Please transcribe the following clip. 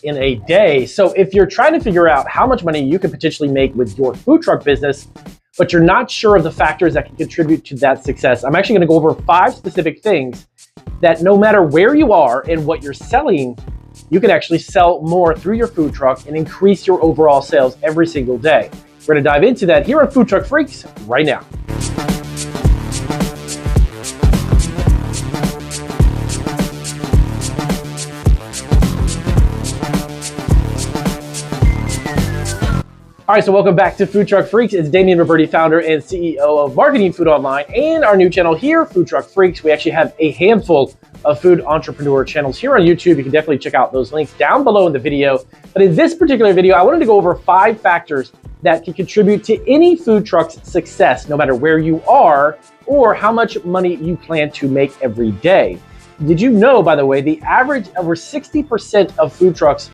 in a day. So if you're trying to figure out how much money you could potentially make with your food truck business, but you're not sure of the factors that can contribute to that success, I'm actually going to go over 5 specific things that no matter where you are and what you're selling, you can actually sell more through your food truck and increase your overall sales every single day. We're going to dive into that here on Food Truck Freaks right now. All right, so welcome back to Food Truck Freaks. It's Damian Roberti, founder and CEO of Marketing Food Online, and our new channel here, Food Truck Freaks. We actually have a handful of food entrepreneur channels here on YouTube. You can definitely check out those links down below in the video. But in this particular video, I wanted to go over 5 factors that can contribute to any food truck's success, no matter where you are or how much money you plan to make every day. Did you know, by the way, the average over 60% of food trucks